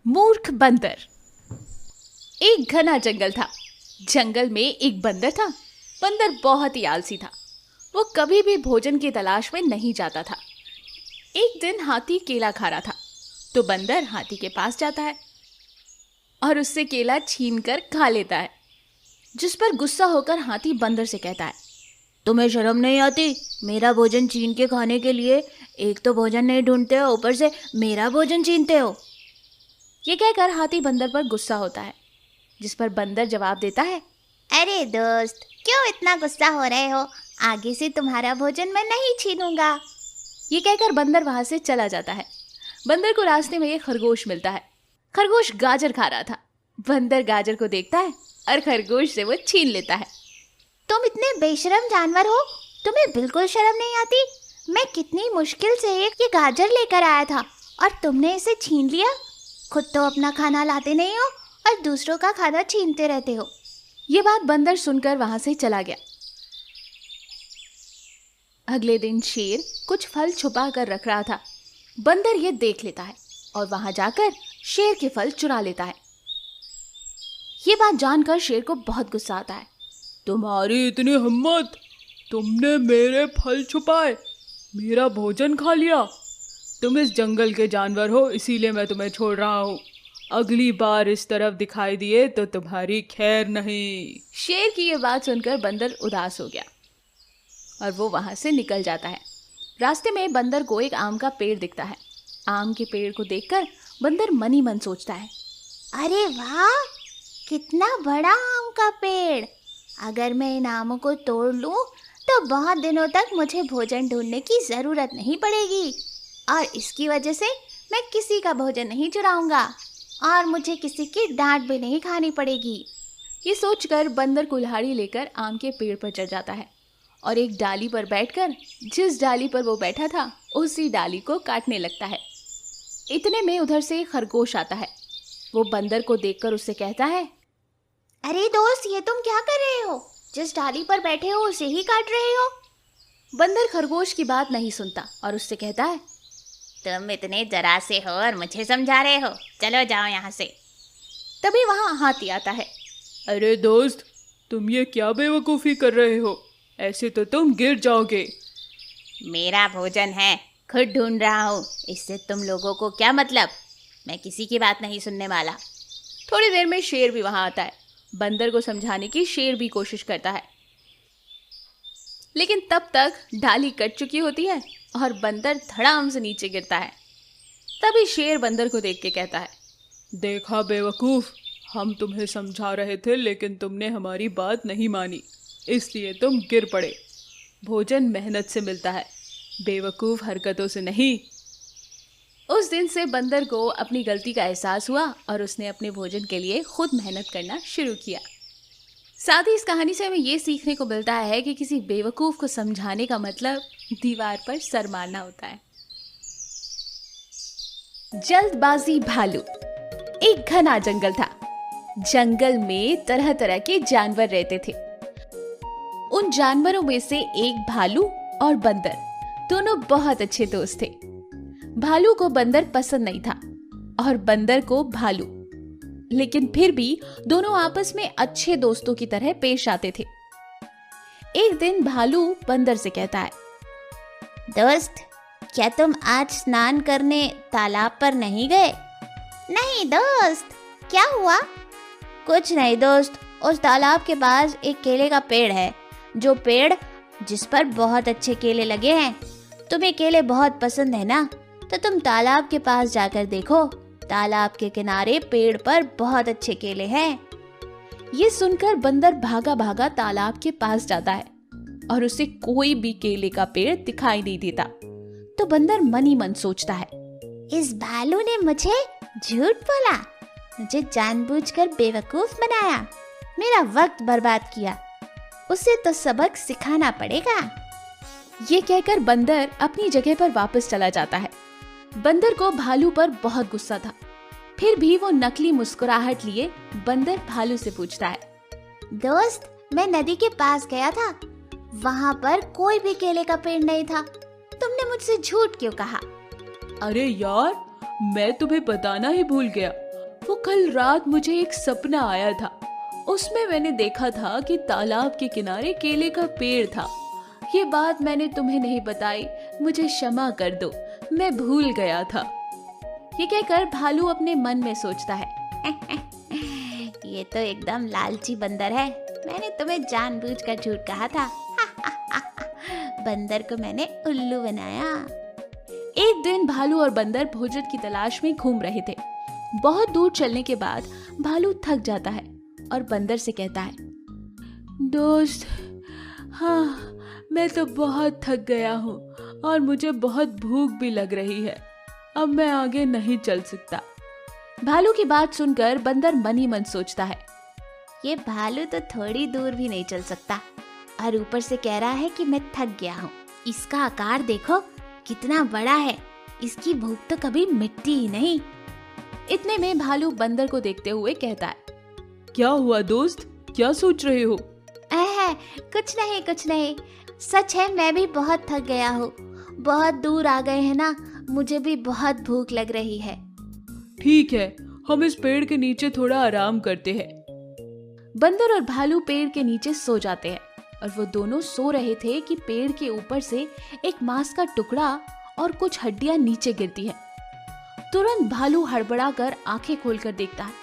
मूर्ख बंदर। एक घना जंगल था। जंगल में एक बंदर था। बंदर बहुत ही आलसी था। वो कभी भी भोजन की तलाश में नहीं जाता था। एक दिन हाथी केला खा रहा था, तो बंदर हाथी के पास जाता है और उससे केला छीन कर खा लेता है। जिस पर गुस्सा होकर हाथी बंदर से कहता है, तुम्हें शर्म नहीं आती मेरा भोजन छीन के खाने के लिए? एक तो भोजन नहीं ढूंढते हो, ऊपर से मेरा भोजन छीनते हो। ये कहकर हाथी बंदर पर गुस्सा होता है, जिस पर बंदर जवाब देता है, अरे दोस्त, क्यों इतना गुस्सा हो रहे हो? आगे से तुम्हारा भोजन मैं नहीं छीनूंगा। ये कहकर बंदर वहां से चला जाता है। बंदर को रास्ते में एक खरगोश मिलता है। खरगोश गाजर खा रहा था। बंदर गाजर को देखता है और खरगोश से वो छीन लेता है। तुम इतने बेशरम जानवर हो, तुम्हें बिल्कुल शर्म नहीं आती? मैं कितनी मुश्किल से ये गाजर लेकर आया था और तुमने इसे छीन लिया। खुद तो अपना खाना लाते नहीं हो और दूसरों का खाना छीनते रहते हो। ये बात बंदर सुनकर वहां से चला गया। अगले दिन शेर कुछ फल छुपा कर रख रहा था। बंदर ये देख लेता है और वहां जाकर शेर के फल चुरा लेता है। ये बात जानकर शेर को बहुत गुस्सा आता है। तुम्हारी इतनी हिम्मत! तुमने मेरे फल छुपाए, मेरा भोजन खा लिया। तुम इस जंगल के जानवर हो, इसीलिए मैं तुम्हें छोड़ रहा हूँ। अगली बार इस तरफ दिखाई दिए तो तुम्हारी खैर नहीं। शेर की ये बात सुनकर बंदर उदास हो गया और वो वहां से निकल जाता है। रास्ते में बंदर को एक आम का पेड़ दिखता है। आम के पेड़ को देखकर बंदर मन ही मन सोचता है, अरे वाह, कितना बड़ा आम का पेड़! अगर मैं इन आमों को तोड़ लूं तो बहुत दिनों तक मुझे भोजन ढूंढने की जरूरत नहीं पड़ेगी और इसकी वजह से मैं किसी का भोजन नहीं चुराऊंगा और मुझे किसी की डांट भी नहीं खानी पड़ेगी। ये सोचकर बंदर कुल्हाड़ी लेकर आम के पेड़ पर चढ़ जाता है और एक डाली पर बैठकर जिस डाली पर वो बैठा था उसी डाली को काटने लगता है। इतने में उधर से एक खरगोश आता है। वो बंदर को देखकर उससे कहता है, अरे दोस्त, ये तुम क्या कर रहे हो? जिस डाली पर बैठे हो उसे ही काट रहे हो। बंदर खरगोश की बात नहीं सुनता और उससे कहता है, तुम इतने जरा से हो और मुझे समझा रहे हो, चलो जाओ यहाँ से। तभी वहां हाथी आता है। अरे दोस्त, तुम ये क्या बेवकूफ़ी कर रहे हो? ऐसे तो तुम गिर जाओगे। मेरा भोजन है, खुद ढूंढ रहा हूँ, इससे तुम लोगों को क्या मतलब? मैं किसी की बात नहीं सुनने वाला। थोड़ी देर में शेर भी वहां आता है। बंदर को समझाने की शेर भी कोशिश करता है, लेकिन तब तक डाली कट चुकी होती है और बंदर धड़ाम से नीचे गिरता है। तभी शेर बंदर को देख के कहता है, देखा बेवकूफ़, हम तुम्हें समझा रहे थे लेकिन तुमने हमारी बात नहीं मानी, इसलिए तुम गिर पड़े। भोजन मेहनत से मिलता है, बेवकूफ़ हरकतों से नहीं। उस दिन से बंदर को अपनी गलती का एहसास हुआ और उसने अपने भोजन के लिए खुद मेहनत करना शुरू किया। साथ ही इस कहानी से हमें ये सीखने को मिलता है कि किसी बेवकूफ को समझाने का मतलब दीवार पर सर मारना होता है। जल्दबाजी भालू। एक घना जंगल था। जंगल में तरह तरह के जानवर रहते थे। उन जानवरों में से एक भालू और बंदर दोनों बहुत अच्छे दोस्त थे। भालू को बंदर पसंद नहीं था और बंदर को भालू, लेकिन फिर भी दोनों आपस में अच्छे दोस्तों की तरह पेश आते थे। एक दिन भालू बंदर से कहता है, दोस्त, क्या तुम आज स्नान करने तालाब पर नहीं गए? नहीं दोस्त, क्या हुआ? कुछ नहीं दोस्त, उस तालाब के पास एक केले का पेड़ है, जो पेड़ जिस पर बहुत अच्छे केले लगे हैं। तुम्हें केले बहुत पसंद है ना, तो तुम तालाब के पास जाकर देखो, तालाब के किनारे पेड़ पर बहुत अच्छे केले हैं। ये सुनकर बंदर भागा भागा तालाब के पास जाता है और उसे कोई भी केले का पेड़ दिखाई नहीं देता। तो बंदर मन ही मन सोचता है, इस भालू ने मुझे झूठ बोला, मुझे जानबूझकर बेवकूफ बनाया, मेरा वक्त बर्बाद किया, उसे तो सबक सिखाना पड़ेगा। ये कहकर बंदर अपनी जगह पर वापस चला जाता है। बंदर को भालू पर बहुत गुस्सा था, फिर भी वो नकली मुस्कुराहट लिए बंदर भालू से पूछता है, दोस्त, मैं नदी के पास गया था, वहाँ पर कोई भी केले का पेड़ नहीं था, तुमने मुझसे झूठ क्यों कहा? अरे यार, मैं तुम्हें बताना ही भूल गया, वो कल रात मुझे एक सपना आया था। उसमें मैंने देखा था कि तालाब के किनारे केले का पेड़ था। ये बात मैंने तुम्हें नहीं बताई, मुझे क्षमा कर दो, मैं भूल गया था। ये कहकर भालू अपने मन में सोचता है, ये तो एकदम लालची बंदर है। मैंने तुम्हें जानबूझकर झूठ कहा था। बंदर को मैंने उल्लू बनाया। एक दिन भालू और बंदर भोजन की तलाश में घूम रहे थे। बहुत दूर चलने के बाद भालू थक जाता है और बंदर से कहता है, दोस्त, हाँ, मैं तो बहुत थक गया हूँ और मुझे बहुत भूख भी लग रही है। अब मैं आगे नहीं चल सकता। भालू की बात सुनकर बंदर मन ही मन सोचता है, ये भालू तो थोड़ी दूर भी नहीं चल सकता और ऊपर से कह रहा है कि मैं थक गया हूँ। इसका आकार देखो कितना बड़ा है, इसकी भूख तो कभी मिटती ही नहीं। इतने में भालू बंदर को देखते हुए कहता है, क्या हुआ दोस्त, क्या सोच रहे हो? कुछ नहीं, सच है मैं भी बहुत थक गया हूँ। बहुत दूर आ गए हैं ना, मुझे भी बहुत भूख लग रही है। ठीक है, हम इस पेड़ के नीचे थोड़ा आराम करते हैं। बंदर और भालू पेड़ के नीचे सो जाते हैं और वो दोनों सो रहे थे कि पेड़ के ऊपर से एक मांस का टुकड़ा और कुछ हड्डियां नीचे गिरती हैं। तुरंत भालू हड़बड़ा कर आंखें खोलकर देखता है